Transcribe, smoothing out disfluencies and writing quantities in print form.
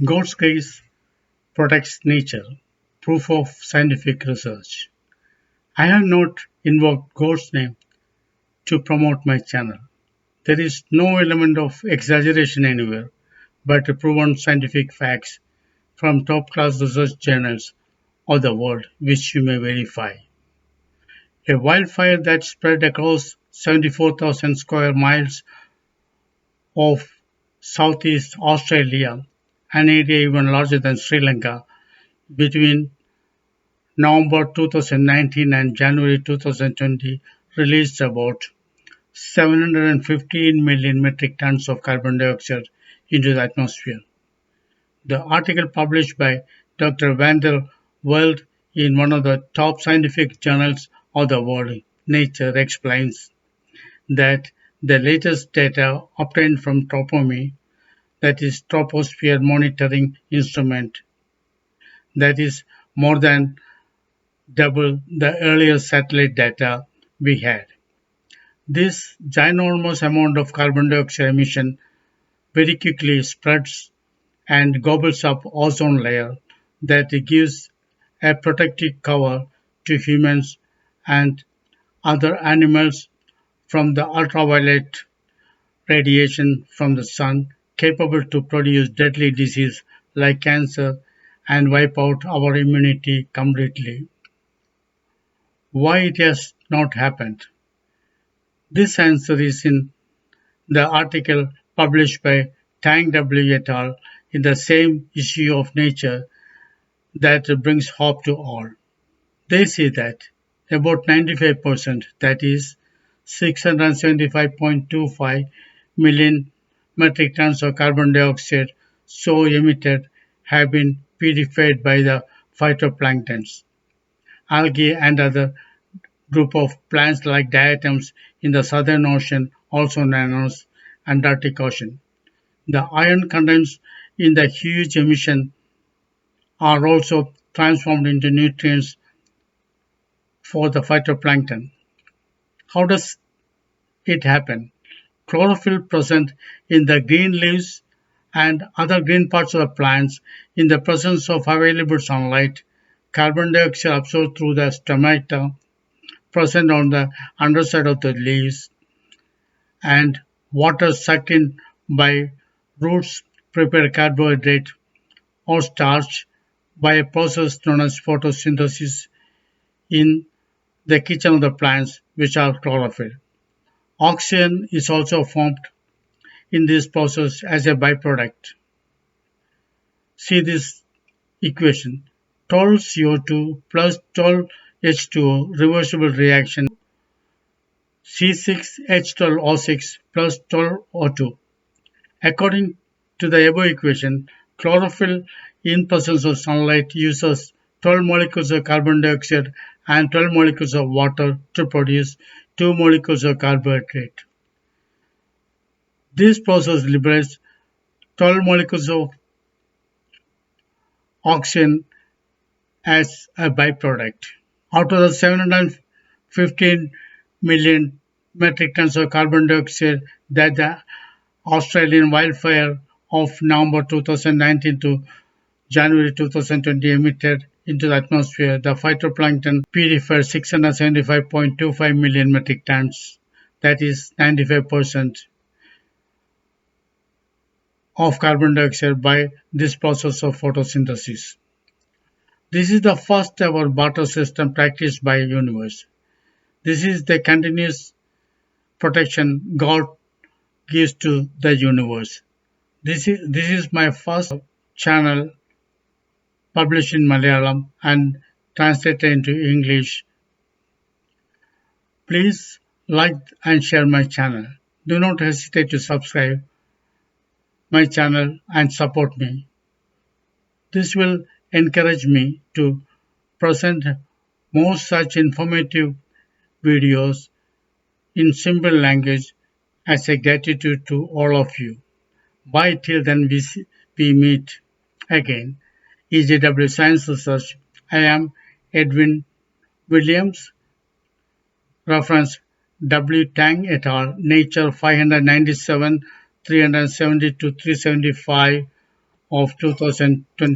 God's grace protects nature. Proof of scientific research. I have not invoked God's name to promote my channel. There is no element of exaggeration anywhere, but proven scientific facts from top-class research journals of the world which you may verify. A wildfire that spread across 74,000 square miles of southeast Australia, an area even larger than Sri Lanka, between November 2019 and January 2020 released about 715 million metric tons of carbon dioxide into the atmosphere. The article published by Dr. Welde in one of the top scientific journals of the world, Nature, explains that the latest data obtained from TROPOMI, that is Troposphere monitoring instrument, that is more than double the earlier satellite data we had. This ginormous amount of carbon dioxide emission very quickly spreads and gobbles up ozone layer that gives a protective cover to humans and other animals from the ultraviolet radiation from the sun capable to produce deadly disease like cancer and wipe out our immunity completely. Why it has not happened? This answer is in the article published by Tang W. et al. In the same issue of Nature that brings hope to all. They say that about 95%, that is 675.25 million metric tons of carbon dioxide so emitted have been purified by the phytoplanktons, algae and other group of plants like diatoms in the Southern Ocean, also known as Antarctic Ocean. The iron contents in the huge emission are also transformed into nutrients for the phytoplankton. How does it happen? Chlorophyll present in the green leaves and other green parts of the plants in the presence of available sunlight, carbon dioxide absorbed through the stomata present on the underside of the leaves, and water sucked in by roots prepare carbohydrate or starch by a process known as photosynthesis in the kitchen of the plants, which are chlorophyll. Oxygen is also formed in this process as a byproduct. See this equation: 12 CO2 plus 12 H2O reversible reaction C6H12O6 plus 12O2. According to the above equation, chlorophyll in presence of sunlight uses 12 molecules of carbon dioxide and 12 molecules of water to produce 2 molecules of carbohydrate. This process liberates 12 molecules of oxygen as a byproduct. Out of the 715 million metric tons of carbon dioxide that the Australian wildfire of November 2019 to January 2020 emitted into the atmosphere, the phytoplankton purified 675.25 million metric tons, that is 95% of carbon dioxide by this process of photosynthesis. This is the first ever barter system practiced by the universe. This is the continuous protection God gives to the universe. This is my first channel published in Malayalam and translated into English. Please like and share my channel. Do not hesitate to subscribe my channel and support me. This will encourage me to present more such informative videos in simple language as a gratitude to all of you. Bye till then we meet again. EJW Science Research. I am Edwin Williams. Reference W. Tang et al. Nature 597, 370 to 375, of 2021.